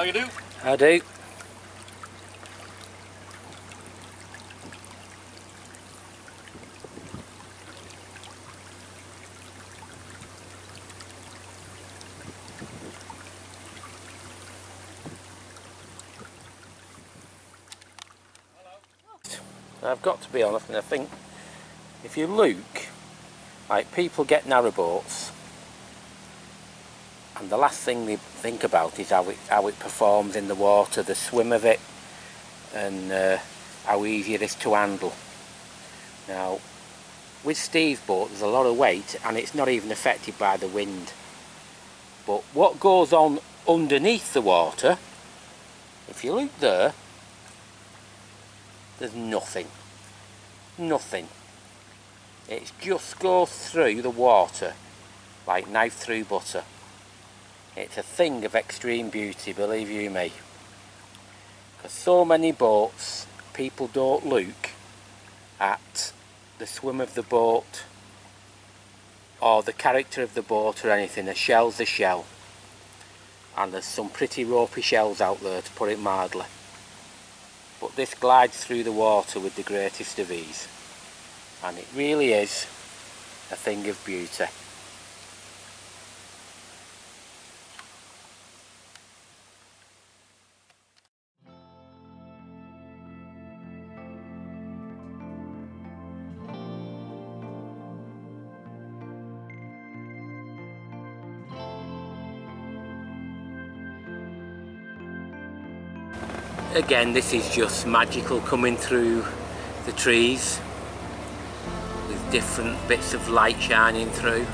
you do? I do. I've got to be honest, and I think if you look, like, people get narrowboats and the last thing they think about is how it performs in the water, the swim of it, and how easy it is to handle. Now, with Steve's boat there's a lot of weight and it's not even affected by the wind. But what goes on underneath the water, if you look there, there's nothing. Nothing. It just goes through the water like knife through butter. It's a thing of extreme beauty, believe you me. Because so many boats, people don't look at the swim of the boat or the character of the boat or anything. A shell's a shell. And there's some pretty ropey shells out there, to put it mildly. But this glides through the water with the greatest of ease, and it really is a thing of beauty. Again, this is just magical, coming through the trees with different bits of light shining through.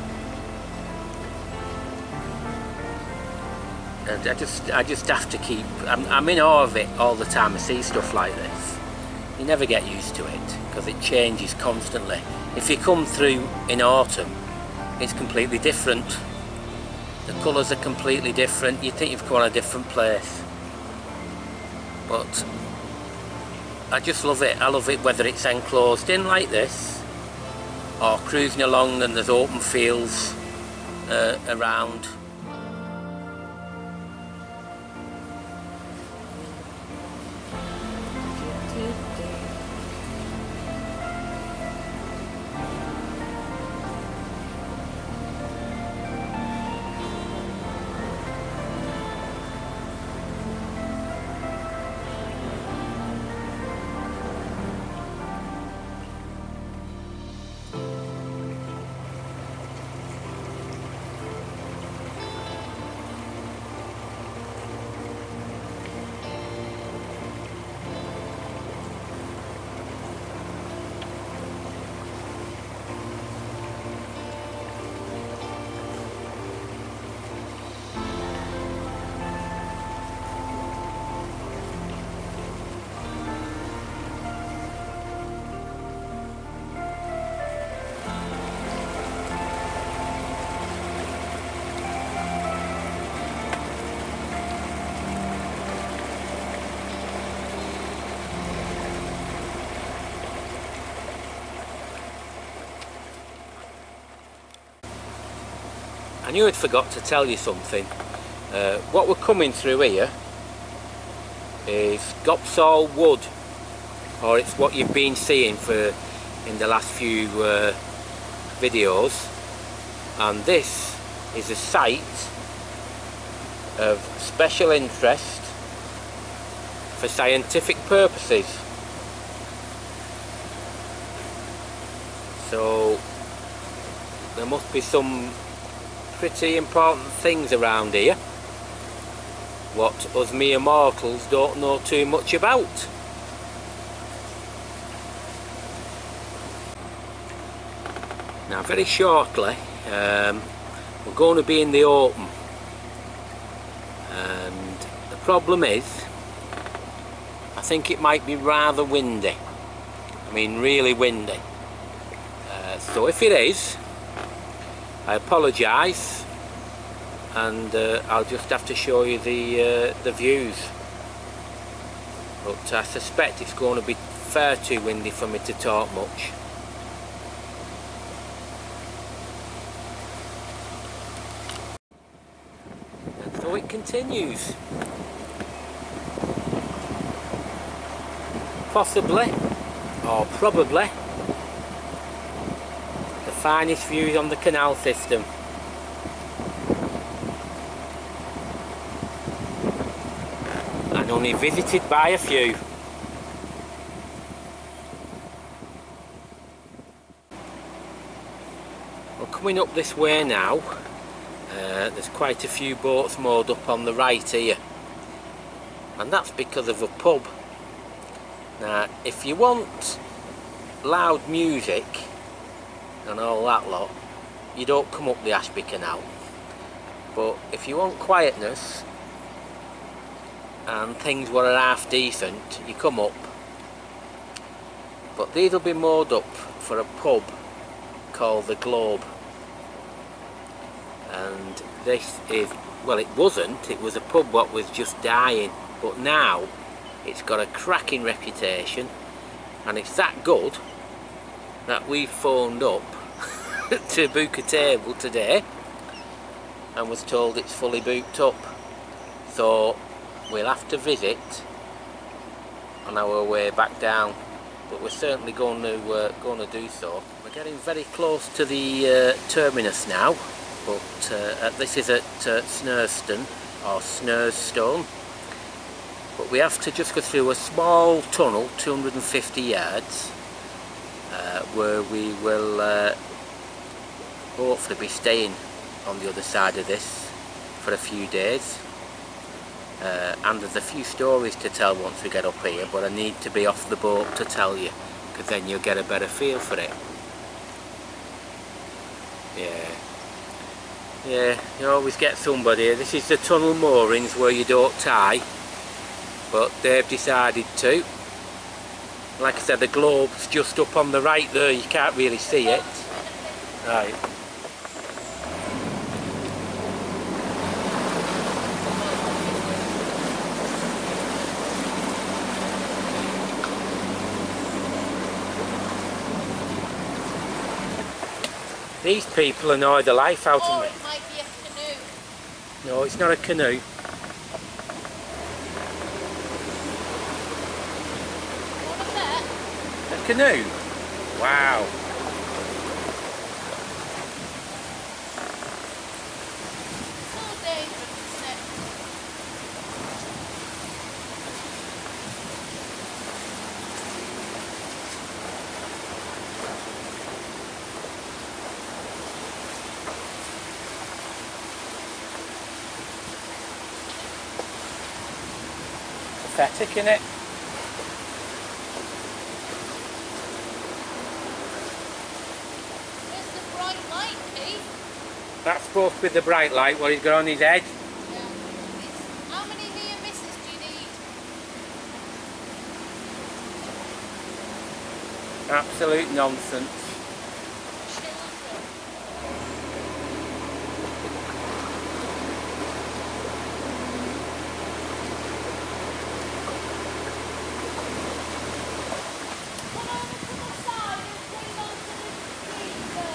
And I just have to keep, I'm in awe of it all the time. I see stuff like this. You never get used to it because it changes constantly. If you come through in autumn, it's completely different. The colours are completely different. You think you've come on a different place. But I just love it. I love it whether it's enclosed in like this or cruising along and there's open fields around. I knew I'd forgot to tell you something. What we're coming through here is Gopsall Wood, or it's what you've been seeing in the last few videos, and this is a site of special interest for scientific purposes. So there must be some pretty important things around here what us mere mortals don't know too much about. Now, very shortly we're going to be in the open, and the problem is I think it might be rather windy. I mean, really windy. So if it is, I apologise, and I'll just have to show you the views. But I suspect it's going to be far too windy for me to talk much. And so it continues. possibly, or probably, the finest views on the canal system. And only visited by a few. Well, coming up this way now, there's quite a few boats moored up on the right here. And that's because of a pub. Now, if you want loud music and all that lot, you don't come up the Ashby Canal. But if you want quietness and things that are half decent, you come up. But these will be moored up for a pub called the Globe. And this is, well, it wasn't, it was a pub what was just dying. But now it's got a cracking reputation, and it's that good that we phoned up to book a table today and was told it's fully booked up. So we'll have to visit on our way back down, but we're certainly going to do so. We're getting very close to the terminus now, but this is at Shackerstone or Shackerstone. But we have to just go through a small tunnel, 250 yards, where we will hopefully be staying on the other side of this for a few days. And there's a few stories to tell once we get up here, but I need to be off the boat to tell you, because then you'll get a better feel for it. Yeah, you always get somebody. This is the tunnel moorings where you don't tie. But they've decided to. Like I said, the Globe's just up on the right there, you can't really see it. Right. These people annoy the life out of me. It might be a canoe. No, it's not a canoe. Canoe. Wow. So dangerous, isn't it? Pathetic, innit? That's supposed to be the bright light, what he's got on his head. Yeah. How many near misses do you need? Absolute nonsense.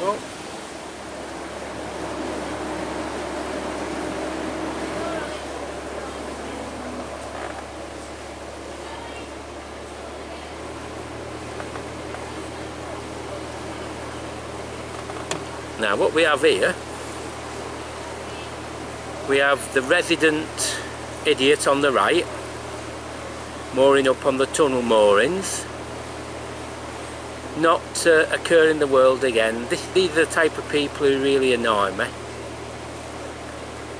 Oh. Now what we have here, we have the resident idiot on the right, mooring up on the tunnel moorings. Not occur in the world again. These are the type of people who really annoy me.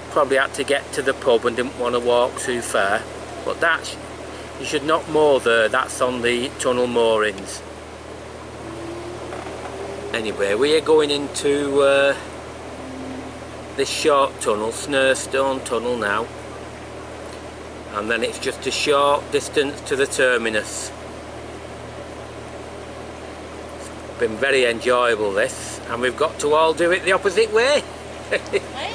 Probably had to get to the pub and didn't want to walk too far. But that's, you should not moor there, that's on the tunnel moorings. Anyway, we are going into this short tunnel, Shackerstone tunnel now. And then it's just a short distance to the terminus. Been very enjoyable this, and we've got to all do it the opposite way. Right?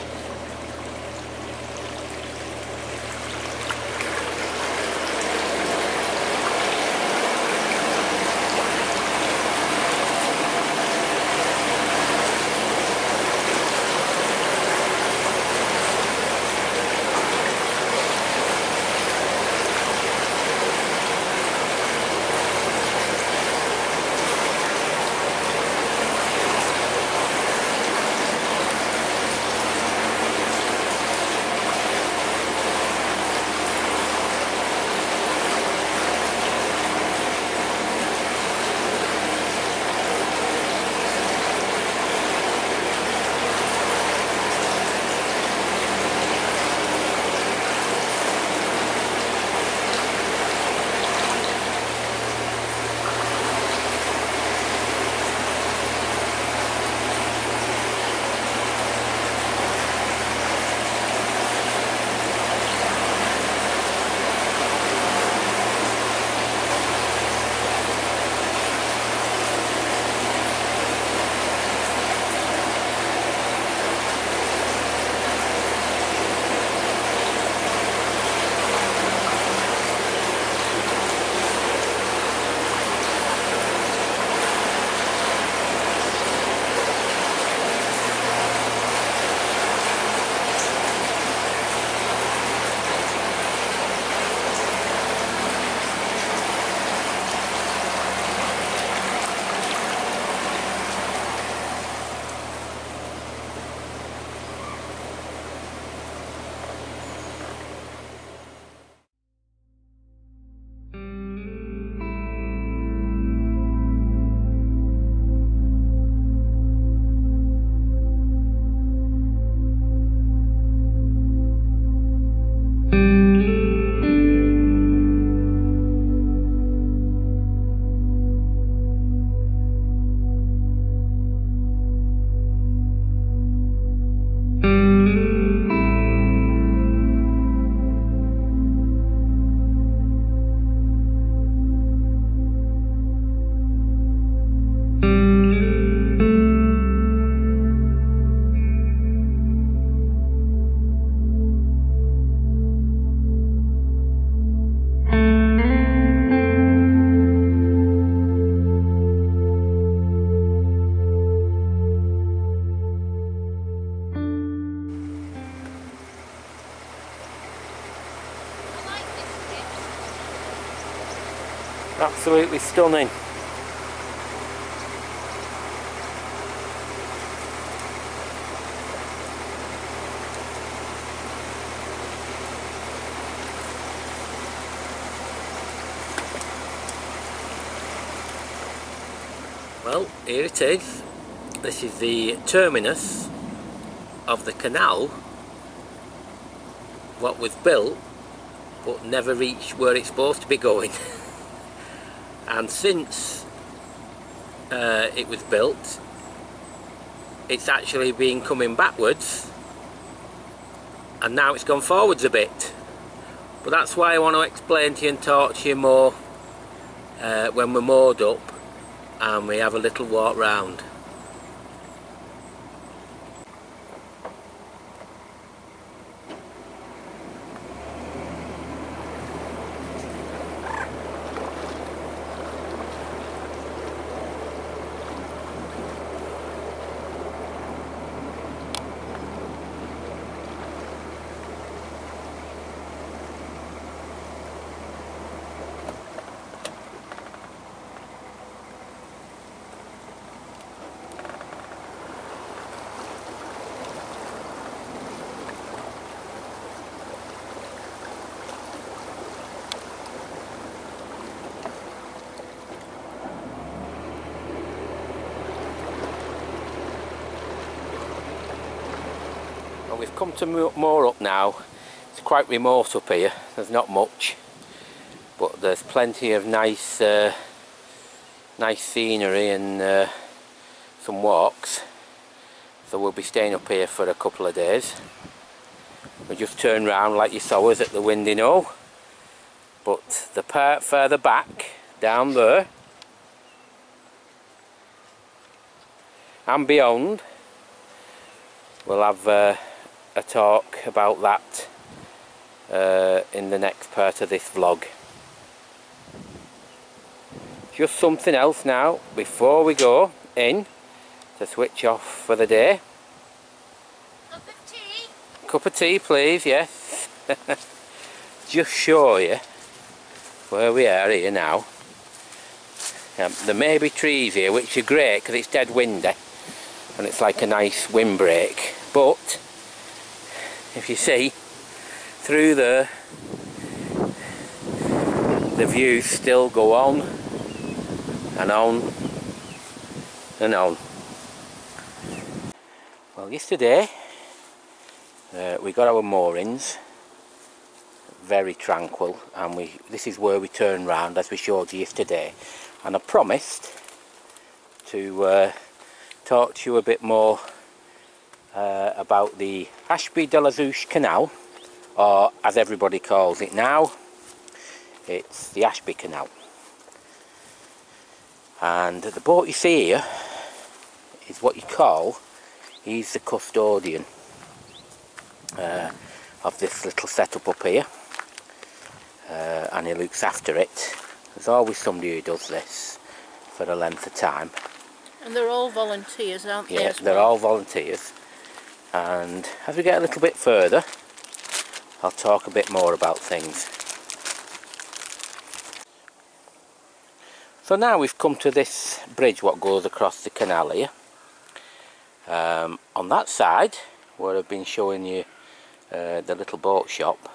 absolutely stunning. Well, here it is. This is the terminus of the canal, what was built but never reached where it's supposed to be going. And since it was built, it's actually been coming backwards, and now it's gone forwards a bit. But that's why I want to explain to you and talk to you more when we're moored up and we have a little walk round. Well, we've come to moor up now. It's quite remote up here, there's not much, but there's plenty of nice nice scenery and some walks, so we'll be staying up here for a couple of days. We just turned round like you saw us at the Windy Knowe, but the part further back down there and beyond, we'll have a talk about that in the next part of this vlog. Just something else now before we go in to switch off for the day. Cup of tea? Cup of tea please, yes. Just show you where we are here now. There may be trees here, which are great because it's dead windy and it's like a nice windbreak, but if you see through there, the views still go on and on and on. Well, yesterday we got our moorings, very tranquil, and this is where we turn round as we showed you yesterday, and I promised to talk to you a bit more about the Ashby Canal, or as everybody calls it now, it's the Ashby Canal. And the boat you see here is what you call, he's the custodian of this little setup up here, and he looks after it. There's always somebody who does this for a length of time. And they're all volunteers, aren't they? Yeah, they're all volunteers. And as we get a little bit further, I'll talk a bit more about things. So now we've come to this bridge what goes across the canal here. On that side, where I've been showing you the little boat shop,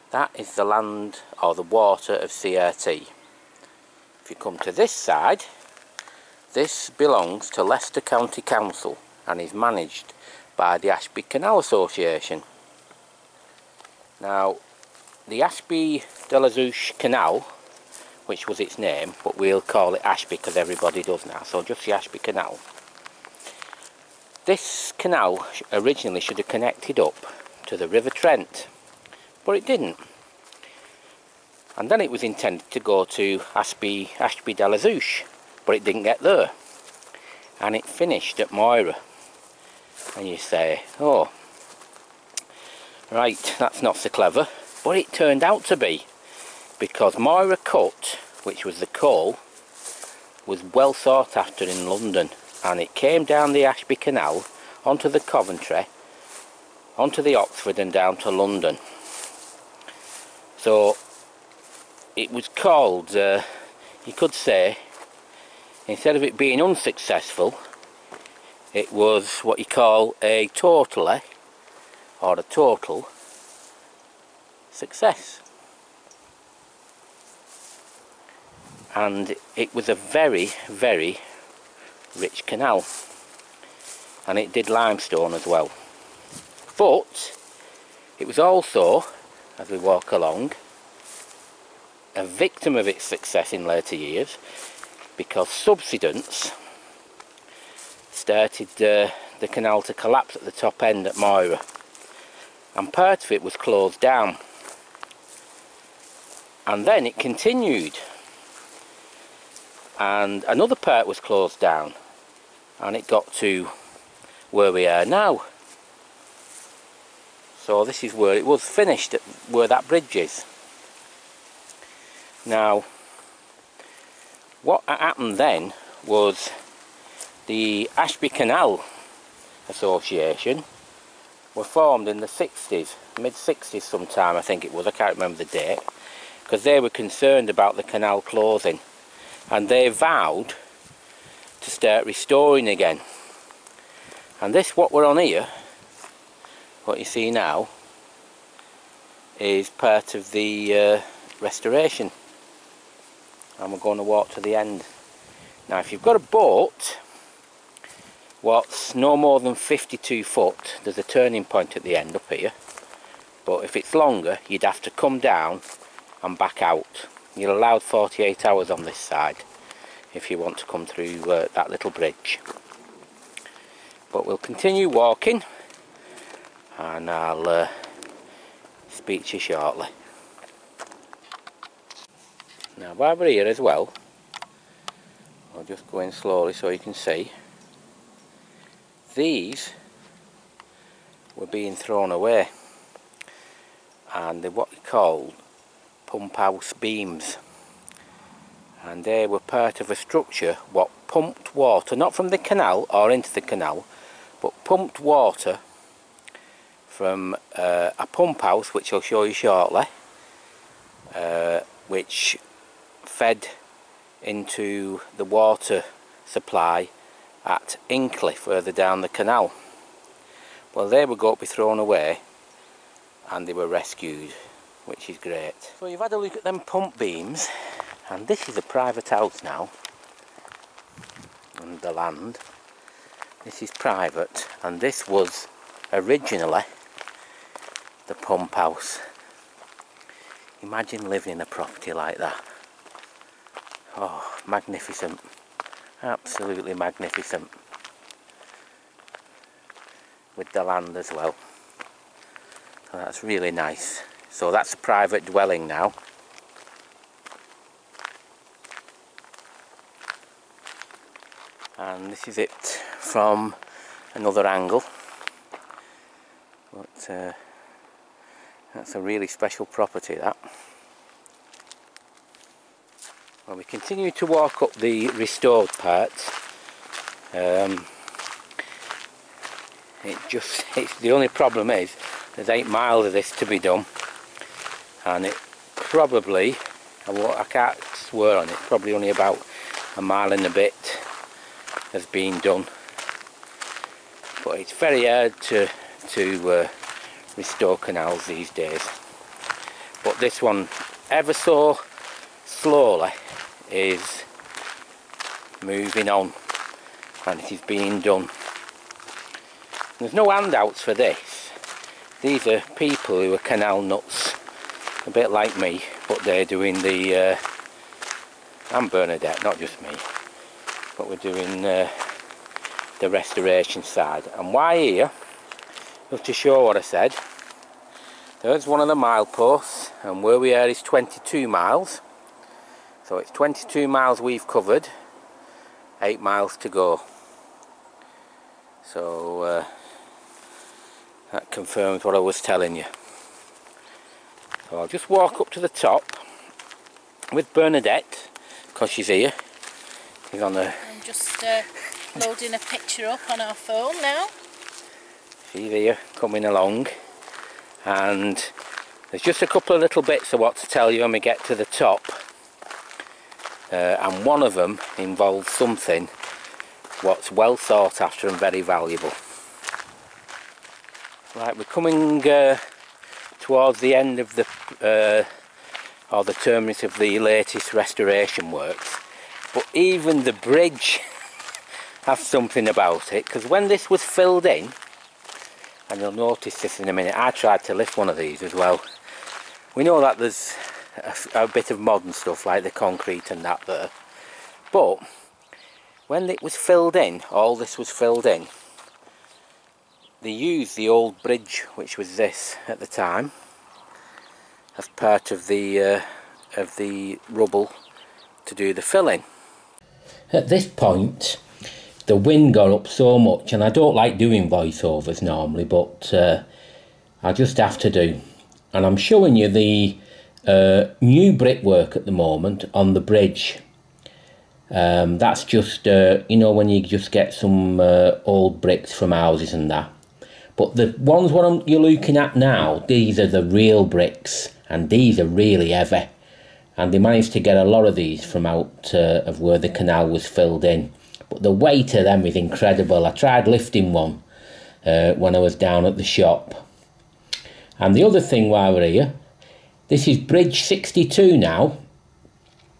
that is the land or the water of CRT. If you come to this side, this belongs to Leicester County Council and is managed by the Ashby Canal Association. Now, the Ashby Canal, which was its name, but we'll call it Ashby because everybody does now, so just the Ashby Canal. This canal originally should have connected up to the River Trent, but it didn't. And then it was intended to go to Ashby but it didn't get there. And it finished at Moira. And you say, oh, right, that's not so clever. But it turned out to be, because Moira Cut, which was the coal, was well sought after in London, and it came down the Ashby Canal onto the Coventry, onto the Oxford and down to London. So it was called, you could say, instead of it being unsuccessful, it was what you call a totally, or a total success. And it was a very, very rich canal, and it did limestone as well. But it was also, as we walk along, a victim of its success in later years, because subsidence started the canal to collapse at the top end at Moira, and part of it was closed down, and then it continued, and another part was closed down, and it got to where we are now. So this is where it was finished, at where that bridge is. Now, what happened then was the Ashby Canal Association were formed in the 60s, mid-60s sometime I think it was, I can't remember the date, because they were concerned about the canal closing, and they vowed to start restoring again. And this, what we're on here, what you see now, is part of the restoration, and we're going to walk to the end. Now if you've got a boat what's no more than 52 foot, there's a turning point at the end up here, but if it's longer you'd have to come down and back out. You're allowed 48 hours on this side if you want to come through that little bridge. But we'll continue walking, and I'll speak to you shortly. Now while we're here as well, I'll just go in slowly so you can see. These were being thrown away, and they're what you call pump house beams, and they were part of a structure what pumped water, not from the canal or into the canal, but pumped water from a pump house, which I'll show you shortly, which fed into the water supply at Inkley further down the canal. Well, they were going to be thrown away, and they were rescued, which is great. So you've had a look at them pump beams, and this is a private house now, and the land, this is private, and this was originally the pump house. Imagine living in a property like that. Oh, magnificent. Absolutely magnificent, with the land as well. So that's really nice. So that's a private dwelling now. And this is it from another angle. But that's a really special property, that. Well, we continue to walk up the restored parts. It's the only problem is there's 8 miles of this to be done, and it probably, I can't swear on it, probably only about a mile and a bit has been done. But it's very hard to restore canals these days. But this one, ever so slowly, is moving on, and it is being done. There's no handouts for this. These are people who are canal nuts, a bit like me, but they're doing the and Bernadette, not just me, but we're doing the restoration side. And why here? Just to show what I said, there's one of the mileposts, and where we are is 22 miles. So it's 22 miles we've covered, 8 miles to go. So that confirms what I was telling you. So I'll just walk up to the top with Bernadette, because she's here. She's on the... I'm just loading a picture up on our phone now. She's here, coming along. And there's just a couple of little bits of what to tell you when we get to the top. and one of them involves something what's well sought after and very valuable. Right, we're coming towards the end of the or the terminus of the latest restoration works, but even the bridge has something about it, because when this was filled in, and you'll notice this in a minute, I tried to lift one of these as well. We know that there's a bit of modern stuff like the concrete and that there, but when it was filled in, all this was filled in, they used the old bridge, which was this at the time, as part of the rubble to do the filling. At this point, the wind got up so much, and I don't like doing voiceovers normally, but I just have to do. And I'm showing you the new brickwork at the moment on the bridge. That's just, you know, when you just get some old bricks from houses and that. But the ones what you're looking at now, these are the real bricks, and these are really heavy. And they managed to get a lot of these from out of where the canal was filled in. But the weight of them is incredible. I tried lifting one when I was down at the shop. And the other thing while we're here, this is bridge 62 now.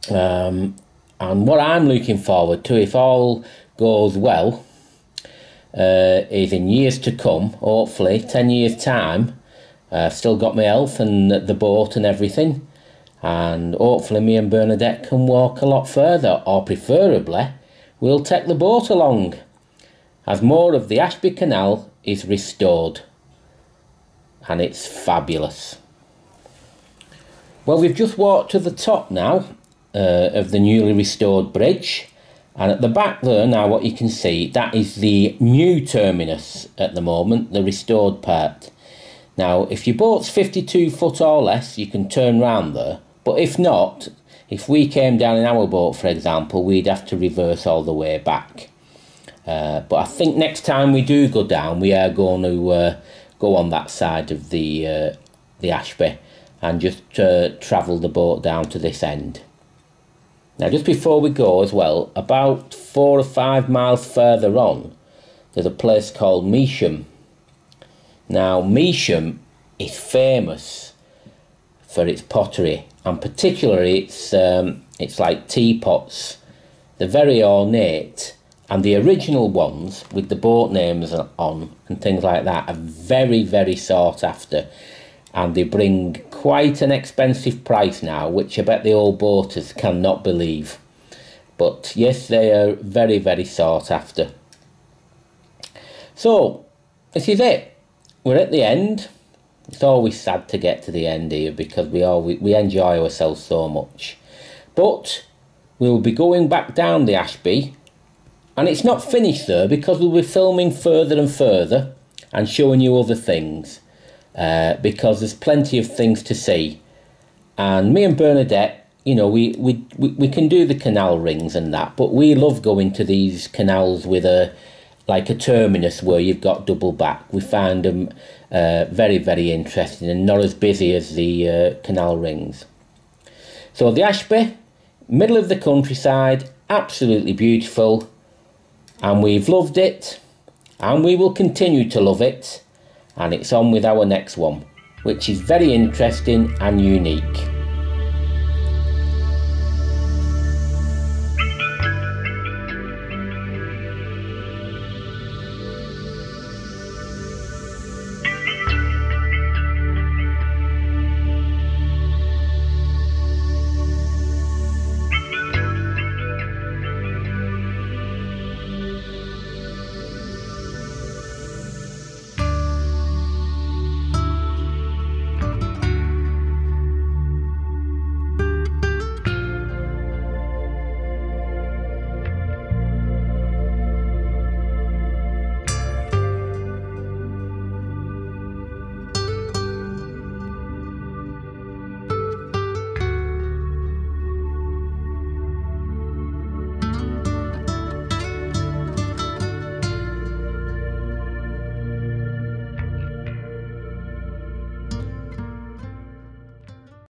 And what I'm looking forward to, if all goes well, is in years to come, hopefully 10 years time, I've still got my health and the boat and everything, and hopefully me and Bernadette can walk a lot further, or preferably we'll take the boat along, as more of the Ashby Canal is restored, and it's fabulous. Well, we've just walked to the top now of the newly restored bridge, and at the back there now, what you can see, that is the new terminus at the moment, the restored part. Now, if your boat's 52 foot or less, you can turn round there, but if not, if we came down in our boat, for example, we'd have to reverse all the way back. But I think next time we do go down, we are going to go on that side of the Ashby and just travel the boat down to this end. Now, just before we go as well, about 4 or 5 miles further on, there's a place called Measham. Now, Measham is famous for its pottery, and particularly it's like teapots. They're very ornate, and the original ones with the boat names on and things like that are very, very sought after. And they bring quite an expensive price now, which I bet the old boaters cannot believe. But yes, they are very, very sought after. So, this is it. We're at the end. It's always sad to get to the end here, because we enjoy ourselves so much. But we'll be going back down the Ashby, and it's not finished there, because we'll be filming further and further and showing you other things. Because there's plenty of things to see, and me and Bernadette, you know, we can do the canal rings and that, but we love going to these canals with like a terminus where you've got double back. We find them very, very interesting and not as busy as the canal rings. So the Ashby, middle of the countryside, absolutely beautiful, and we've loved it, and we will continue to love it. And it's on with our next one, which is very interesting and unique.